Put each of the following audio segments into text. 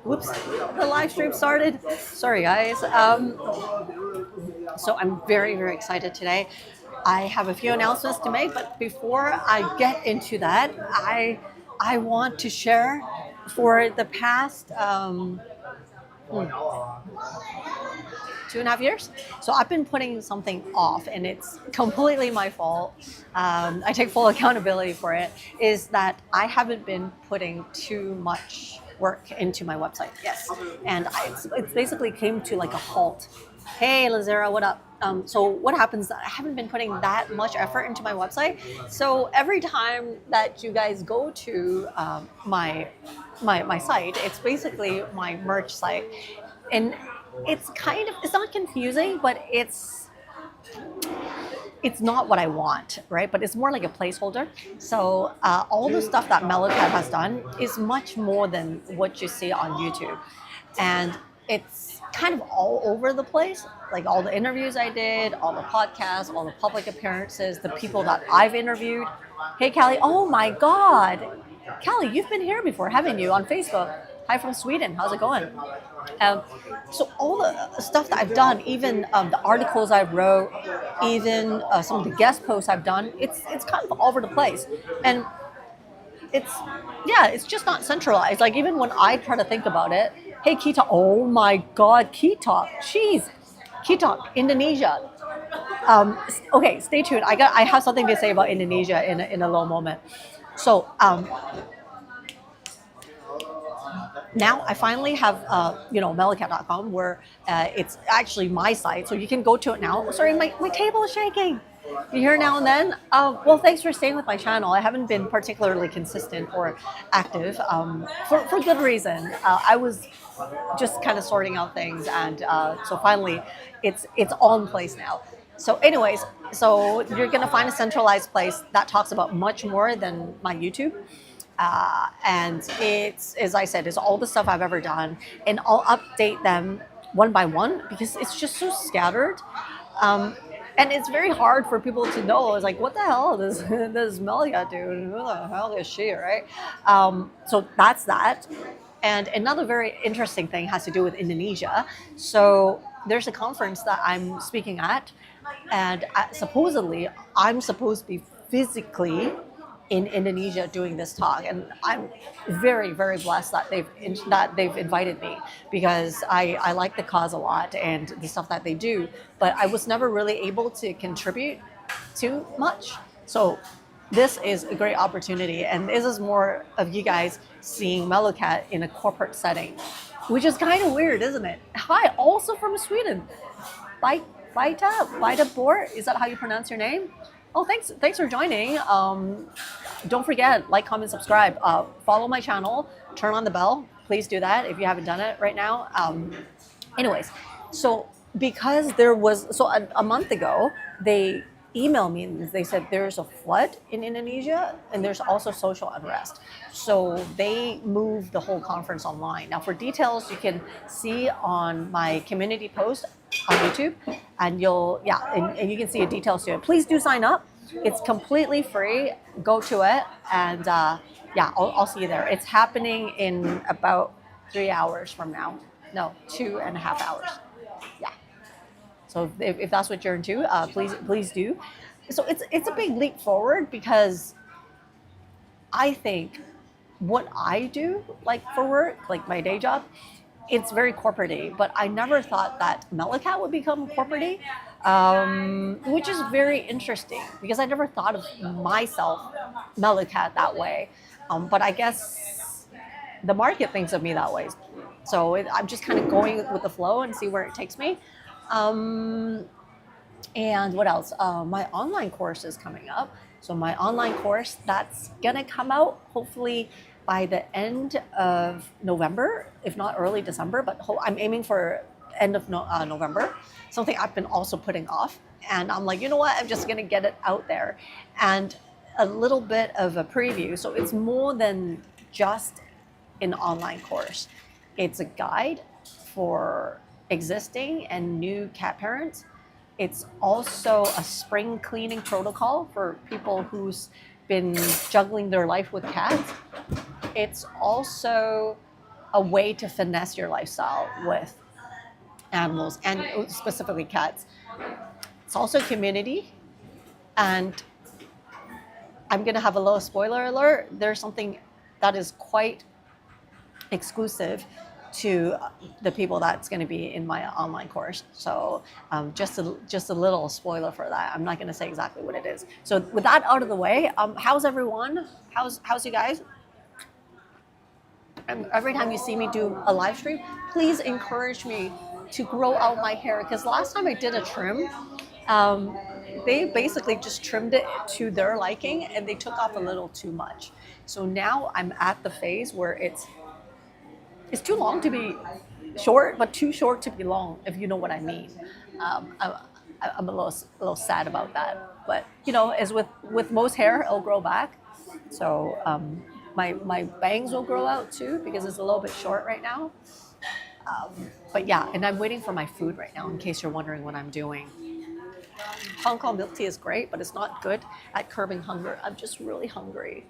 Whoops, the live stream started. Sorry, guys. So I'm very, very excited today. I have a few announcements to make, but before I get into that, I want to share for the past 2.5 years. So I've been putting something off, and it's completely my fault. I take full accountability for it. Is that I haven't been putting too much work into my website. Yes, and it's basically came to like a halt. Hey, Lazera, what up? So what happens? I haven't been putting that much effort into my website. So every time that you guys go to my site, it's basically my merch site, and it's not confusing, but it's not what I want, right? But it's more like a placeholder. So all the stuff that MeloCat has done is much more than what you see on YouTube, and it's kind of all over the place. Like all the interviews I did, all the podcasts, all the public appearances, the people that I've interviewed. Hey, Callie! Oh my God, Callie, you've been here before, haven't you? On Facebook. Hi from Sweden. How's it going? Um, so all the stuff that I've done, even the articles I wrote, even some of the guest posts I've done, it's kind of all over the place, and it's it's just not centralized. Like even when I try to think about it, hey Kita, oh my God, Kita, jeez, Kita, Indonesia. Okay, stay tuned. I have something to say about Indonesia in a little moment. So now I finally have, MeloCat.com, where it's actually my site, so you can go to it now. Sorry, my table is shaking. You hear now and then? Well, thanks for staying with my channel. I haven't been particularly consistent or active for good reason. I was just kind of sorting out things, and so finally, it's all in place now. So, anyways, so you're gonna find a centralized place that talks about much more than my YouTube. And it's, as I said, it's all the stuff I've ever done, and I'll update them one by one because it's just so scattered. And it's very hard for people to know. It's like, what the hell does Melia do? Who the hell is she, right? So that's that. And another very interesting thing has to do with Indonesia. So there's a conference that I'm speaking at, and supposedly I'm supposed to be physically in Indonesia doing this talk, and I'm very, very blessed that they've invited me, because I like the cause a lot and the stuff that they do, but I was never really able to contribute too much. So this is a great opportunity, and this is more of you guys seeing MeloCat in a corporate setting, which is kind of weird, isn't it? Hi, also from Sweden. Baita Bor, is that how you pronounce your name? Oh, thanks for joining. Don't forget, like, comment, subscribe. Follow my channel, turn on the bell. Please do that if you haven't done it right now. Anyways, so because there was, so a month ago, they emailed me and they said there's a flood in Indonesia and there's also social unrest. So they moved the whole conference online. Now for details, you can see on my community post on YouTube, and and you can see the details to it. Please do sign up. It's completely free. Go to it, and I'll see you there. It's happening in about 3 hours from now. No, 2.5 hours. Yeah. So if that's what you're into, please do. So it's a big leap forward, because I think what I do, like for work, like my day job, it's very corporate-y, but I never thought that MeloCat would become corporate-y, which is very interesting, because I never thought of myself, MeloCat, that way. But I guess the market thinks of me that way. So I'm just kind of going with the flow and see where it takes me. And what else? My online course is coming up. So my online course, that's gonna come out hopefully by the end of November, if not early December, but I'm aiming for end of November, something I've been also putting off. And I'm like, you know what, I'm just gonna get it out there. And a little bit of a preview. So it's more than just an online course. It's a guide for existing and new cat parents. It's also a spring cleaning protocol for people who's been juggling their life with cats. It's also a way to finesse your lifestyle with animals and specifically cats. It's also community, and I'm going to have a little spoiler alert. There's something that is quite exclusive to the people that's going to be in my online course. So just a little spoiler for that. I'm not going to say exactly what it is. So with that out of the way, how's everyone? How's you guys? And every time you see me do a live stream, please encourage me to grow out my hair, because last time I did a trim, they basically just trimmed it to their liking and they took off a little too much. So now I'm at the phase where it's too long to be short, but too short to be long, if you know what I mean. I'm a little sad about that. But you know, as with most hair, it'll grow back. So my bangs will grow out too, because it's a little bit short right now. But yeah, and I'm waiting for my food right now, in case you're wondering what I'm doing. Hong Kong milk tea is great, but it's not good at curbing hunger. I'm just really hungry.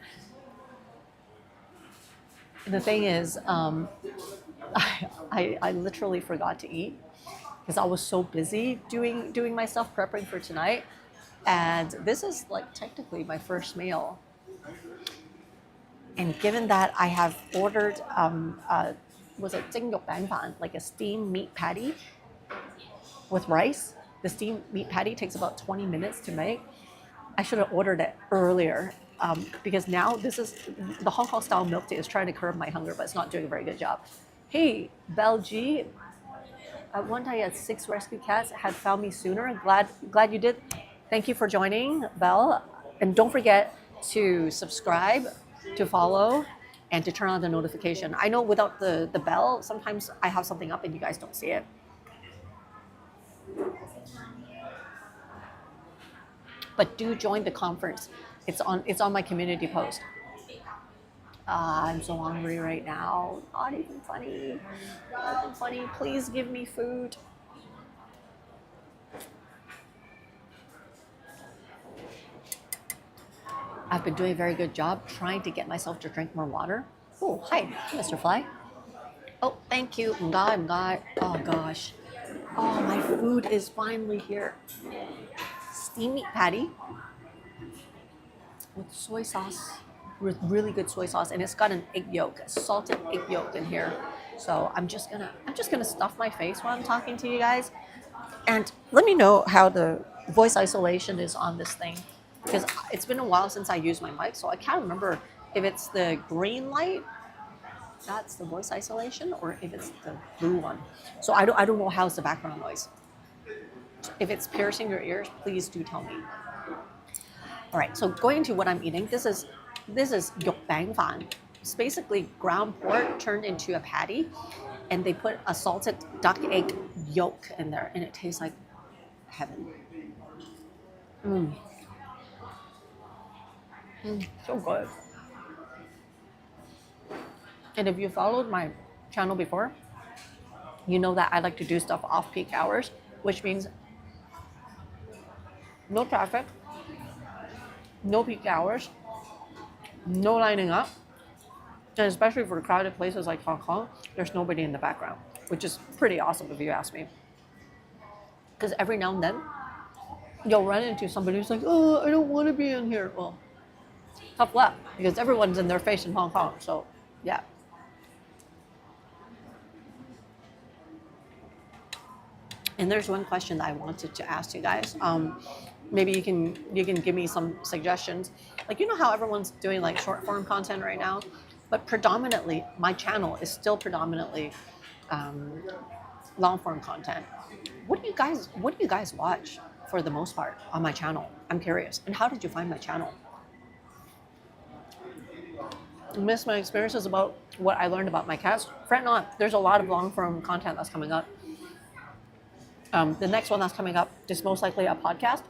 And the thing is, I literally forgot to eat because I was so busy doing my stuff, prepping for tonight. And this is like technically my first meal. And given that I have ordered, was it 蒸肉餅飯, like a steamed meat patty with rice. The steamed meat patty takes about 20 minutes to make. I should have ordered it earlier. Because now this is the Hong Kong style milk tea is trying to curb my hunger, but it's not doing a very good job. Hey, Belle G, at one time you had 6 rescue cats, had found me sooner. Glad you did. Thank you for joining, Belle. And don't forget to subscribe, to follow, and to turn on the notification. I know without the bell, sometimes I have something up and you guys don't see it. But do join the conference. It's on my community post. I'm so hungry right now. Not even funny. Not even funny. Please give me food. I've been doing a very good job trying to get myself to drink more water. Oh, hi, Mr. Fly. Oh, thank you. Oh gosh. Oh, my food is finally here. Steamed meat patty with soy sauce, with really good soy sauce, and it's got an egg yolk, a salted egg yolk in here. So I'm just gonna stuff my face while I'm talking to you guys, and let me know how the voice isolation is on this thing, because it's been a while since I used my mic, so I can't remember if it's the green light, that's the voice isolation, or if it's the blue one. So I don't know how's the background noise. If it's piercing your ears, please do tell me. All right, so going into what I'm eating, this is yok bang fan. It's basically ground pork turned into a patty, and they put a salted duck egg yolk in there, and it tastes like heaven. So good. And if you followed my channel before, you know that I like to do stuff off peak hours, which means no traffic, no peak hours, no lining up, and especially for crowded places like Hong Kong, there's nobody in the background, which is pretty awesome if you ask me. Because every now and then, you'll run into somebody who's like, oh, I don't want to be in here. Well, tough luck, because everyone's in their face in Hong Kong, so yeah. And there's one question that I wanted to ask you guys. Maybe you can give me some suggestions. Like, you know how everyone's doing like short form content right now, but predominantly my channel is still predominantly long form content. What do you guys watch for the most part on my channel? I'm curious. And how did you find my channel? Miss my experiences about what I learned about my cats? Fret not. There's a lot of long form content that's coming up. The next one that's coming up is most likely a podcast.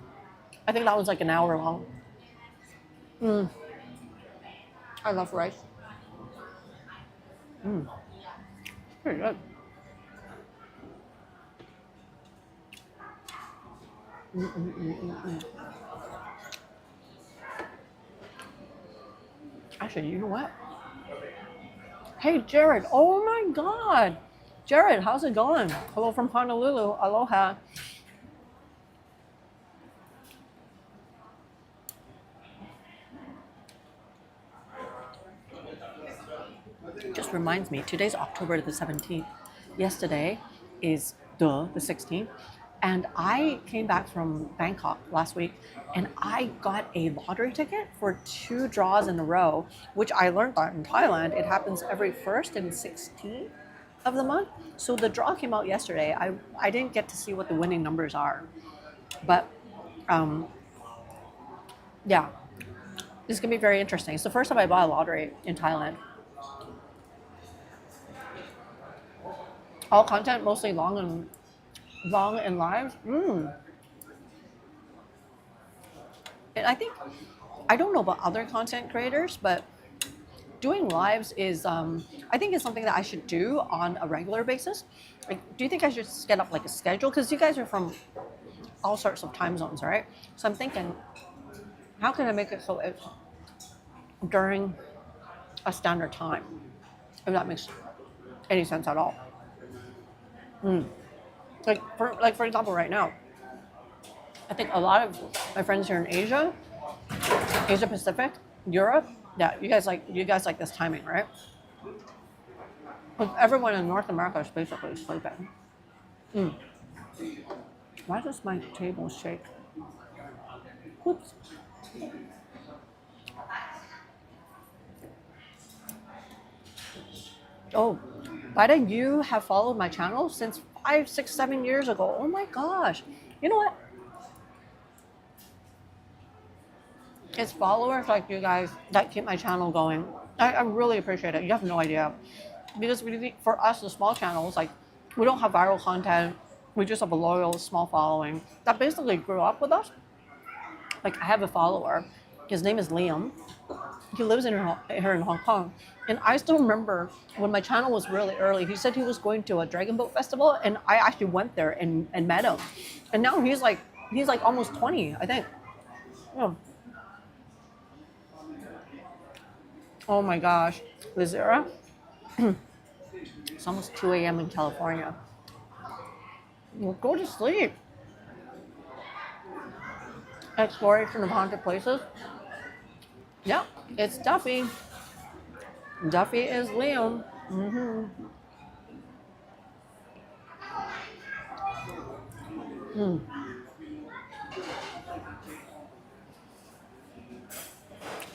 I think that one's like an hour long. I love rice. Pretty good. Actually, you know what? Hey, Jared. Oh my God. Jared, how's it going? Hello from Honolulu. Aloha. Just reminds me, today's October the 17th. Yesterday is the 16th. And I came back from Bangkok last week and I got a lottery ticket for 2 draws in a row, which I learned that in Thailand, it happens every 1st and 16th of the month. So the draw came out yesterday. I didn't get to see what the winning numbers are. But um, yeah, this is going to be very interesting. It's the first time I bought a lottery in Thailand. All content mostly long and live. And I don't know about other content creators, but doing lives is I think is something that I should do on a regular basis. Like, do you think I should set up like a schedule? Because you guys are from all sorts of time zones, right? So I'm thinking, how can I make it so it's during a standard time, if that makes any sense at all? Like for example, right now, I think a lot of my friends here in Asia, Asia Pacific, Europe, yeah, you guys like this timing, right? But everyone in North America is basically sleeping. Why does my table shake? Oops. Oh, Bida, you have followed my channel since 5, 6, 7 years ago. Oh my gosh. You know what? It's followers like you guys that keep my channel going. I really appreciate it. You have no idea. Because for us, the small channels, like, we don't have viral content. We just have a loyal, small following that basically grew up with us. Like, I have a follower. His name is Liam. He lives here in Hong Kong. And I still remember when my channel was really early, he said he was going to a Dragon Boat Festival, and I actually went there and met him. And now he's like almost 20, I think. Oh, oh my gosh. Lizera? It's almost 2 a.m. in California. Well, go to sleep. Exploration of haunted places. Yep, it's Duffy. Duffy is Liam.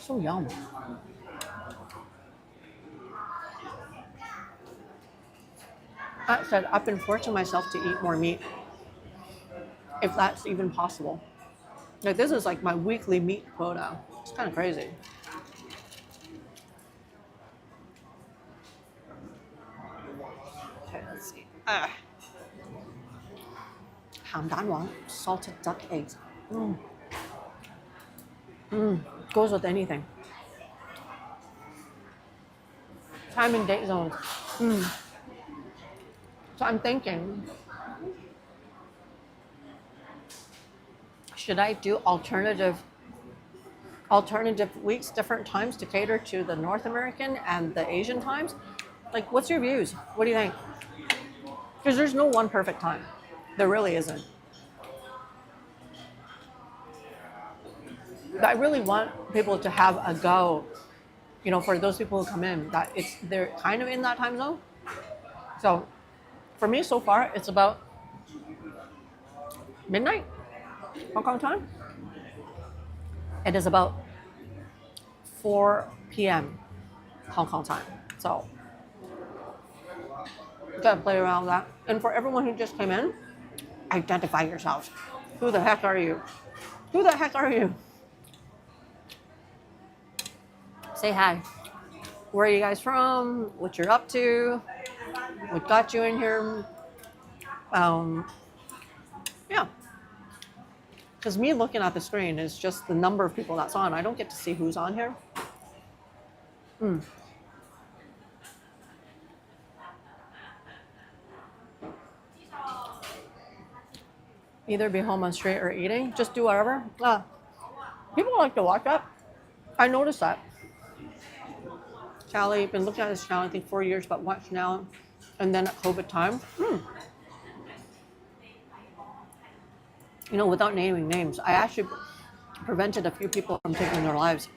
So yum. That said, I've been forcing myself to eat more meat, if that's even possible. Like, this is like my weekly meat quota. It's kind of crazy. Okay, let's see. Ham dan wang, salted duck eggs. Goes with anything. Time and date zones. So I'm thinking, should I do alternative weeks, different times to cater to the North American and the Asian times? Like, what's your views? What do you think? Because there's no one perfect time. There really isn't. But I really want people to have a go, you know, for those people who come in, that they're kind of in that time zone. So for me, so far, it's about midnight Hong Kong time. It is about 4 p.m. Hong Kong time. So you gotta play around with that. And for everyone who just came in, identify yourselves. Who the heck are you? Who the heck are you? Say hi. Where are you guys from? What you're up to? What got you in here? Yeah. Because me looking at the screen is just the number of people that's on. I don't get to see who's on here. Either be home on straight or eating. Just do whatever. People like to watch that. I noticed that. Charlie, been looking at this channel, I think 4 years, but watch now. And then at COVID time, you know, without naming names, I actually prevented a few people from taking their lives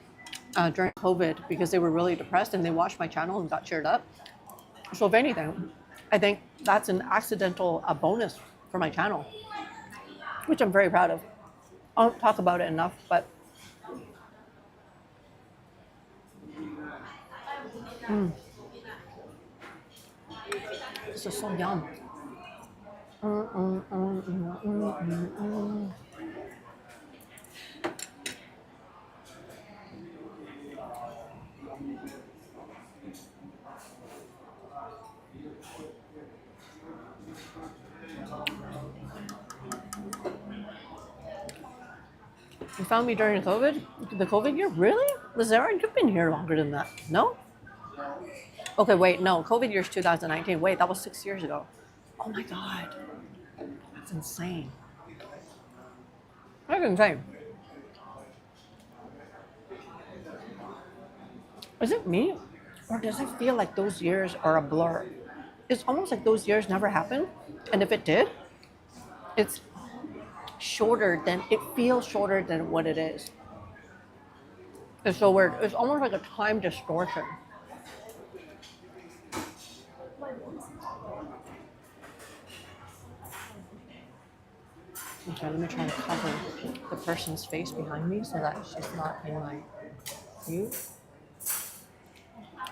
during COVID because they were really depressed and they watched my channel and got cheered up. So if anything, I think that's an accidental bonus for my channel, which I'm very proud of. I don't talk about it enough, but this is so yum. You found me during the COVID year? Really? Lazara, you've been here longer than that. No? Okay, wait, no. COVID year's 2019. Wait, that was 6 years ago. Oh my God. That's insane. That's insane. Is it me? Or does it feel like those years are a blur? It's almost like those years never happened. And if it did, it's it feels shorter than what it is. It's so weird. It's almost like a time distortion. Okay, let me try to cover the person's face behind me so that she's not in my view.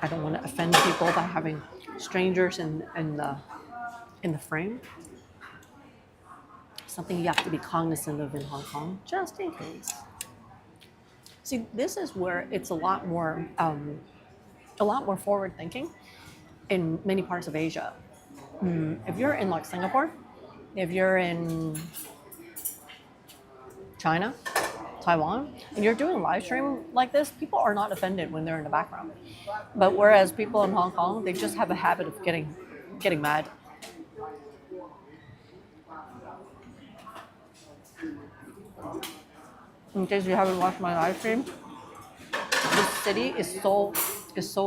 I don't want to offend people by having strangers in the frame. Something you have to be cognizant of in Hong Kong, just in case. See, this is where it's a lot more forward thinking in many parts of Asia. If you're in like Singapore, if you're in China, Taiwan, and you're doing a live stream like this, people are not offended when they're in the background. But whereas people in Hong Kong, they just have a habit of getting mad. In case you haven't watched my live stream, this city is so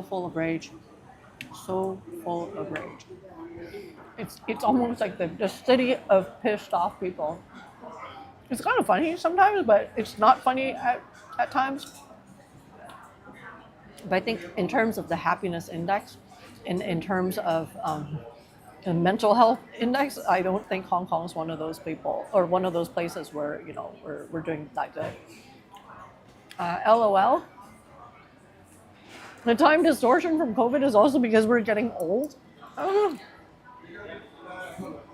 full of rage. So full of rage. It's almost like the city of pissed off people. It's kind of funny sometimes, but it's not funny at times. But I think in terms of the happiness index, in terms of the mental health index, I don't think Hong Kong is one of those people or one of those places where, you know, we're doing that good. LOL. The time distortion from COVID is also because we're getting old. I don't know.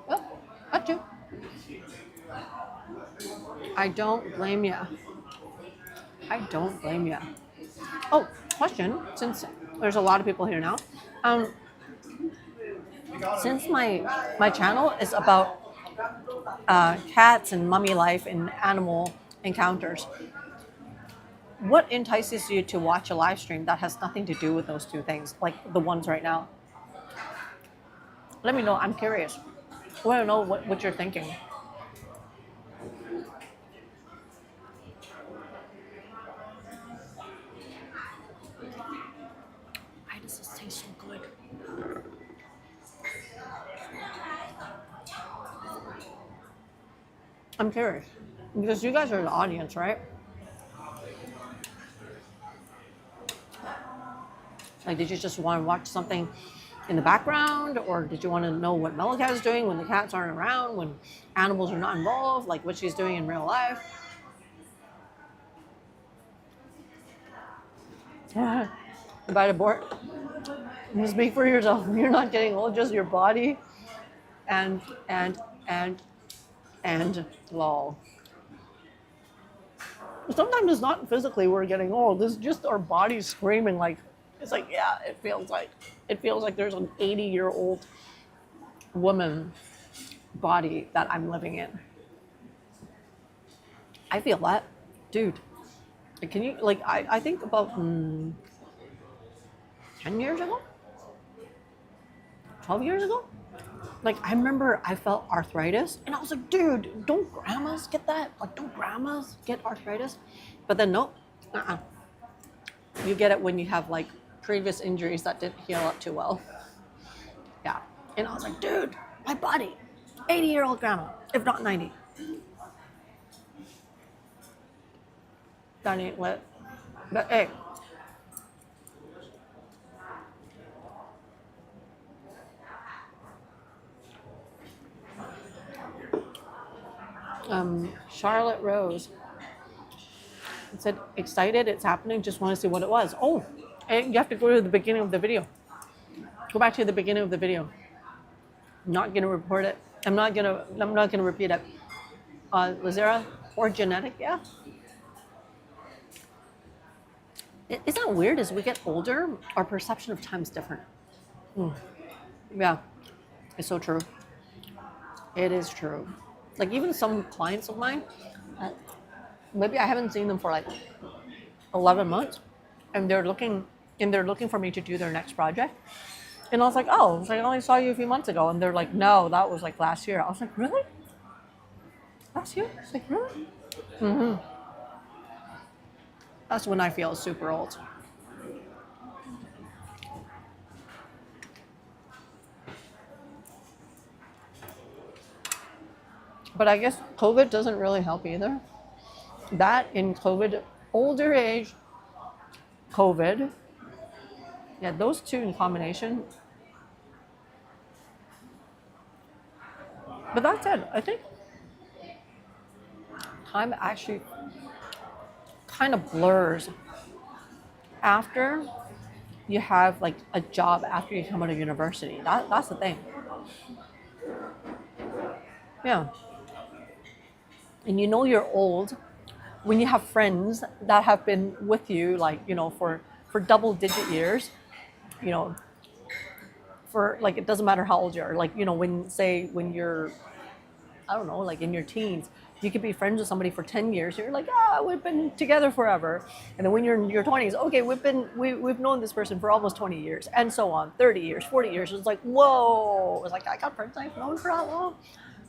Well, that too. I don't blame you. I don't blame you. Oh, question, since there's a lot of people here now. Since my channel is about cats and mummy life and animal encounters, what entices you to watch a live stream that has nothing to do with those two things, like the ones right now? Let me know. I'm curious. I want to know what you're thinking. Why does this taste so good? I'm curious because you guys are the audience, right? Like, did you just want to watch something in the background, or did you want to know what MeloCat is doing when the cats aren't around, when animals are not involved, like what she's doing in real life? By the board, you speak for yourself. You're not getting old, just your body, and lol. Sometimes it's not physically we're getting old. It's just our bodies screaming like. It's like, yeah, it feels like there's an 80-year-old woman body that I'm living in. I feel that, dude. Can you, like, I think about 10 years ago? 12 years ago? Like, I remember I felt arthritis, and I was like, dude, don't grandmas get that? Like, don't grandmas get arthritis? But then, nope, You get it when you have, like, previous injuries that didn't heal up too well. Yeah. And I was like, dude, my body, 80-year-old grandma, if not 90. That ain't lit. But hey. Charlotte Rose. It said, excited, it's happening, just want to see what it was. Oh, and you have to go to the beginning of the video. Go back to the beginning of the video. I'm not gonna report it. I'm not gonna repeat it. Lazera or genetic, yeah. Isn't it weird as we get older, our perception of time is different. Yeah, it's so true. It is true. Like even some clients of mine, maybe I haven't seen them for like 11 months, and they're looking for me to do their next project. And I was like, oh, I only saw you a few months ago. And they're like, no, that was like last year. I was like, really? Last year? It's like, really? Mm-hmm. That's when I feel super old. But I guess COVID doesn't really help either. That in COVID, older age, COVID, yeah, those two in combination. But that said, I think time actually kind of blurs after you have like a job after you come out of university. That's the thing. Yeah. And you know you're old when you have friends that have been with you like, you know, for double-digit years, you know, for like, it doesn't matter how old you are. Like, you know, when you're, I don't know, like in your teens, you could be friends with somebody for 10 years. You're like, we've been together forever. And then when you're in your 20s, okay, we've known this person for almost 20 years and so on, 30 years, 40 years. It's like, whoa. It's like, I got friends I've known for that long.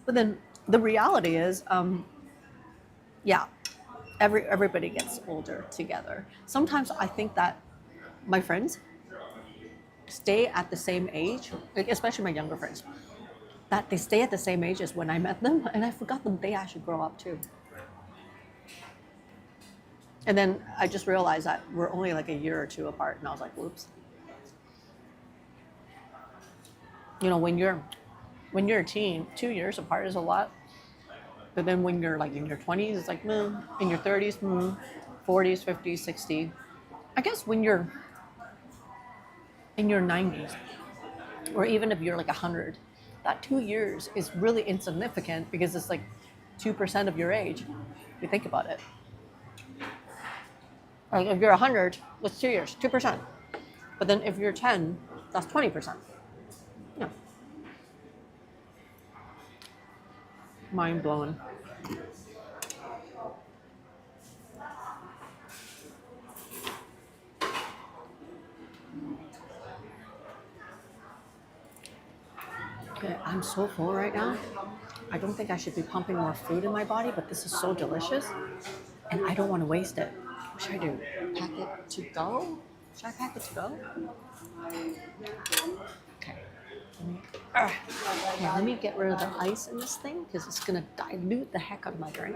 But then the reality is, yeah, everybody gets older together. Sometimes I think that my friends stay at the same age, like especially my younger friends, that they stay at the same age as when I met them, and I forgot them, they actually grow up too. And then I just realized that we're only like a year or two apart, and I was like, whoops. You know, when you're a teen, 2 years apart is a lot. But then when you're like in your 20s, it's like, in your 30s, 40s, 50s, 60s. I guess when you're in your 90s, or even if you're like 100, that 2 years is really insignificant because it's like 2% of your age. If you think about it. Like if you're 100, that's 2 years, 2%. But then if you're 10, that's 20%. Yeah. Mind blowing. Okay, I'm so full right now. I don't think I should be pumping more food in my body, but this is so delicious and I don't want to waste it. What should I do? Pack it to go? Should I pack it to go? Okay. Let me get rid of the ice in this thing because it's going to dilute the heck out of my drink.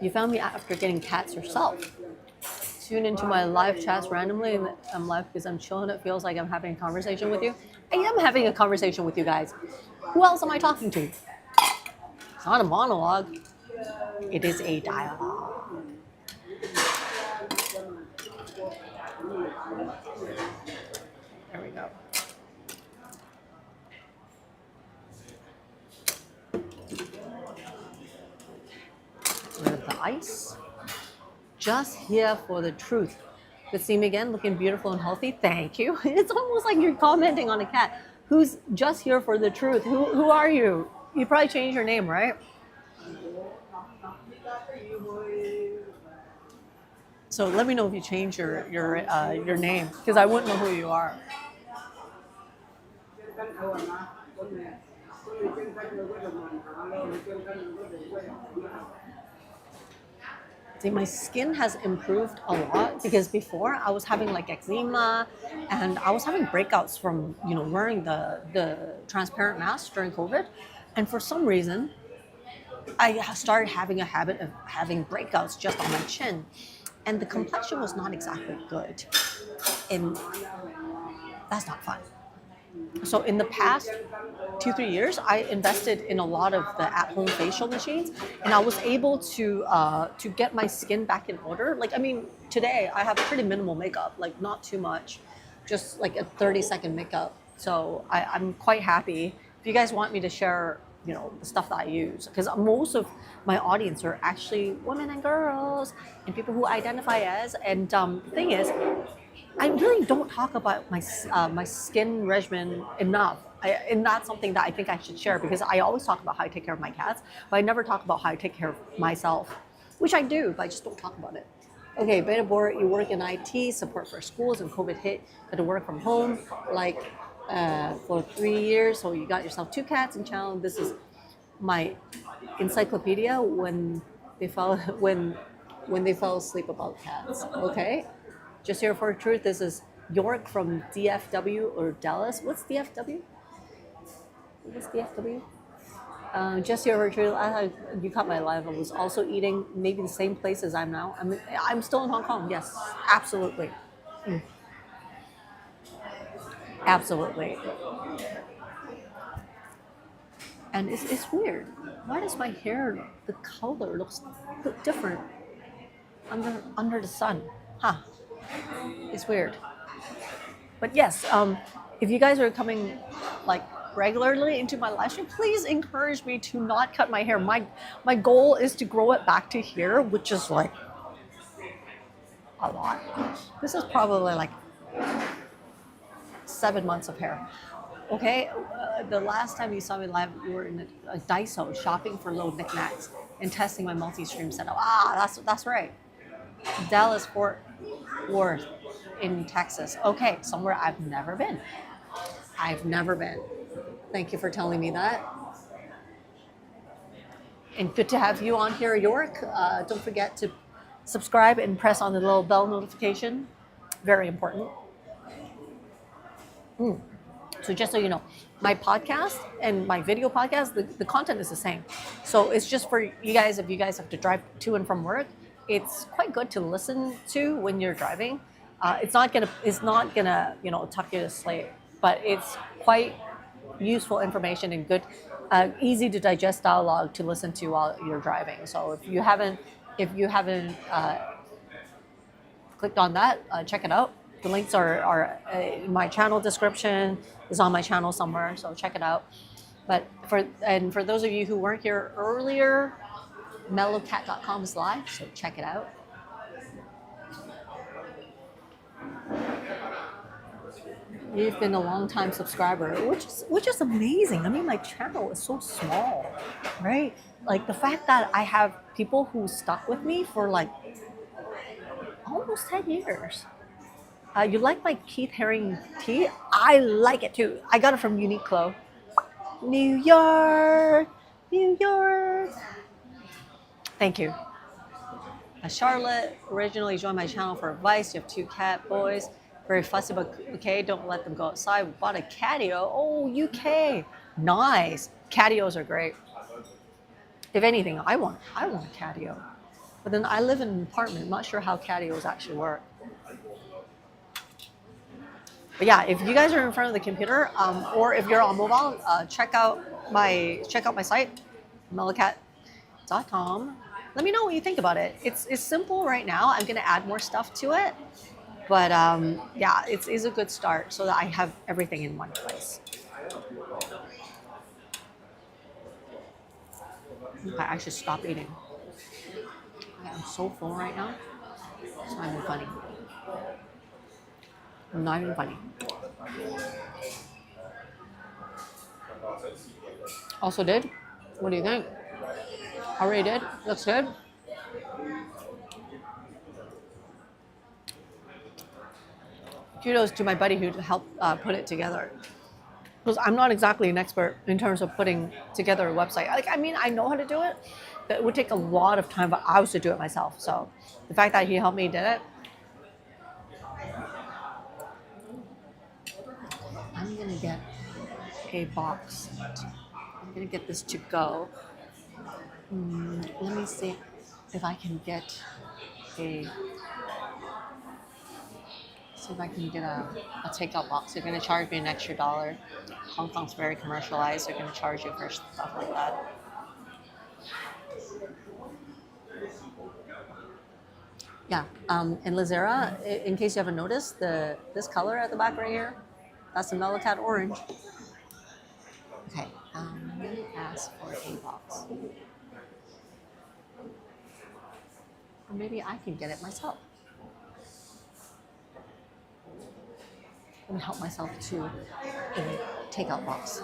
You found me after getting cats yourself. Tune into my live chats randomly, and I'm live because I'm chilling. It feels like I'm having a conversation with you. I am having a conversation with you guys. Who else am I talking to? It's not a monologue. It is a dialogue. There we go. Rid of the ice. Just here for the truth. Good to see me again, looking beautiful and healthy. Thank you. It's almost like you're commenting on a cat. Who's just here for the truth? Who are you? You probably changed your name, right? So let me know if you change your name, because I wouldn't know who you are. See, my skin has improved a lot because before I was having like eczema and I was having breakouts from, wearing the transparent mask during COVID. And for some reason, I started having a habit of having breakouts just on my chin. And the complexion was not exactly good. And that's not fun. So in the past 2-3 years, I invested in a lot of the at-home facial machines, and I was able to get my skin back in order. Like, I mean, today I have pretty minimal makeup, like not too much, just like a 30-second makeup. So I'm quite happy. If you guys want me to share, the stuff that I use, because most of my audience are actually women and girls and people who identify as. And the thing is, I really don't talk about my skin regimen enough, and that's something that I think I should share because I always talk about how I take care of my cats, but I never talk about how I take care of myself, which I do, but I just don't talk about it. Okay, Beta Bor, you work in IT, support for schools, and COVID hit, had to work from home, like for 3 years. So you got yourself 2 cats and channel. This is my encyclopedia when they fell when they fell asleep about cats. Okay. Just here for truth, this is York from DFW or Dallas. What's DFW? What's DFW? Just here for truth, you caught my live. I was also eating maybe the same place as I'm now. I'm still in Hong Kong. Yes, absolutely. Absolutely. And it's weird. Why does my hair, the color looks different under the sun? Huh. It's weird. But yes, if you guys are coming like regularly into my live stream, please encourage me to not cut my hair. My goal is to grow it back to here, which is like a lot. This is probably like 7 months of hair. Okay, the last time you saw me live, we were in a Daiso shopping for little knickknacks and testing my multi-stream setup. That's right. Dallas Fort Worth in Texas. Okay, somewhere I've never been. I've never been. Thank you for telling me that. And good to have you on here, York. Don't forget to subscribe and press on the little bell notification. Very important. So just so you know, my podcast and my video podcast, the content is the same. So it's just for you guys, if you guys have to drive to and from work, it's quite good to listen to when you're driving. It's not gonna tuck you to sleep, but it's quite useful information and good, easy to digest dialogue to listen to while you're driving. So if you haven't clicked on that, check it out. The links are in my channel description. Is on my channel somewhere, so check it out. But for those of you who weren't here earlier, MeloCat.com is live, so check it out. You've been a long-time subscriber, which is amazing. I mean, my channel is so small, right? Like the fact that I have people who stuck with me for like almost 10 years. You like my Keith Haring tea? I like it too. I got it from Uniqlo. New York, New York. Thank you. Charlotte originally joined my channel for advice. You have 2 cat boys. Very fussy, but okay, don't let them go outside. We bought a catio. Oh, UK. Nice. Catios are great. If anything, I want a catio. But then I live in an apartment. I'm not sure how catios actually work. But yeah, if you guys are in front of the computer, or if you're on mobile, check out my site, MeloCat.com. Let me know what you think about it. It's simple right now. I'm gonna add more stuff to it, but yeah, it is a good start so that I have everything in one place. I should stop eating. I'm so full right now. It's not even funny. Not even funny. Also did. What do you think? Already did. Looks good. Kudos to my buddy who helped put it together. because I'm not exactly an expert in terms of putting together a website. Like, I mean, I know how to do it, but it would take a lot of time if I was to do it myself. So the fact that he helped me did it, I'm gonna get a box. I'm gonna get this to go. Let me see if I can get a a takeout box. They're gonna charge me an extra $1. Hong Kong's very commercialized. They're gonna charge you for stuff like that. Yeah, in Lazera, in case you haven't noticed, this color at the back right here, that's the MeloCat orange. Okay, I'm gonna ask for a box. Or maybe I can get it myself. Let me help myself to a takeout box.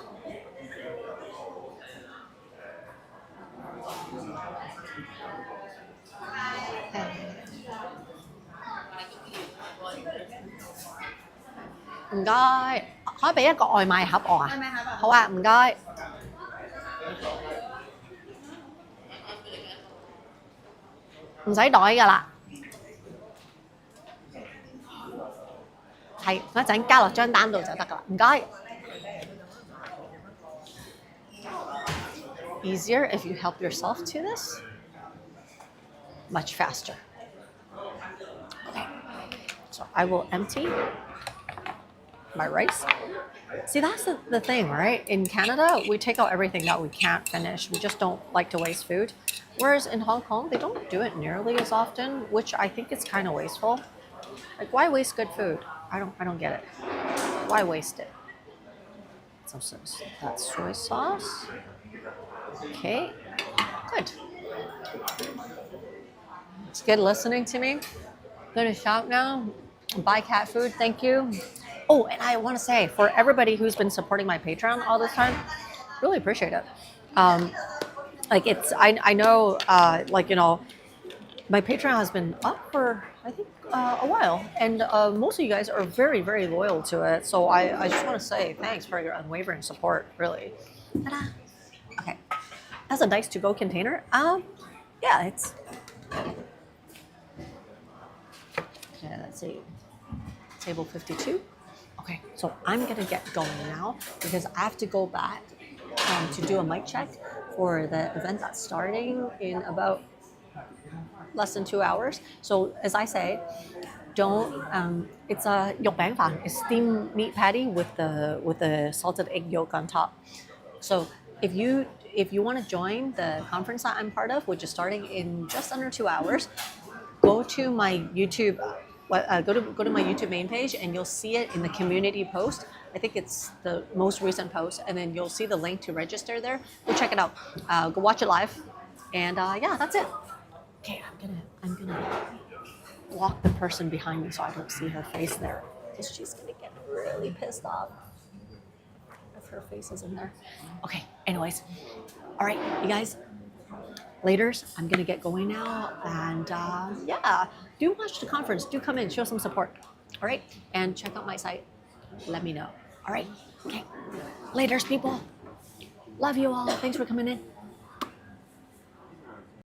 唔該，可以俾一個外賣盒我啊？好啊，唔該。唔使袋㗎啦，係嗰陣加落張單度就得㗎啦，唔該。Easier if you help yourself to this. Much faster. Okay, so I will empty my rice. See, that's the thing, right? In Canada, we take out everything that we can't finish. We just don't like to waste food. Whereas in Hong Kong, they don't do it nearly as often, which I think is kind of wasteful. Like, why waste good food? I don't get it. Why waste it? Some that soy sauce. Okay, good. It's good listening to me. I'm gonna shop now. Buy cat food. Thank you. Oh, and I want to say, for everybody who's been supporting my Patreon all this time, really appreciate it. Like I know, like, you know, my Patreon has been up for, I think, a while, and most of you guys are very, very loyal to it. So I just want to say thanks for your unwavering support, really. Ta-da. Okay, that's a nice to-go container. Yeah, it's. Yeah, let's see. Table 52. Okay, so I'm gonna get going now because I have to go back to do a mic check for the event that's starting in about less than 2 hours. So as I say, don't. It's a 肉餅飯, it's steamed meat patty with the salted egg yolk on top. So if you want to join the conference that I'm part of, which is starting in just under 2 hours, go to my YouTube. Go to my YouTube main page and you'll see it in the community post. I think it's the most recent post, and then you'll see the link to register there. Go check it out. Go watch it live, and yeah, that's it. Okay, I'm gonna block the person behind me so I don't see her face there, because she's gonna get really pissed off if her face is in there. Okay. Anyways, all right, you guys. Laters, I'm gonna get going now, and yeah, do watch the conference. Do come in, show some support. All right, and check out my site. Let me know. All right, okay. Laters, people. Love you all. Thanks for coming in.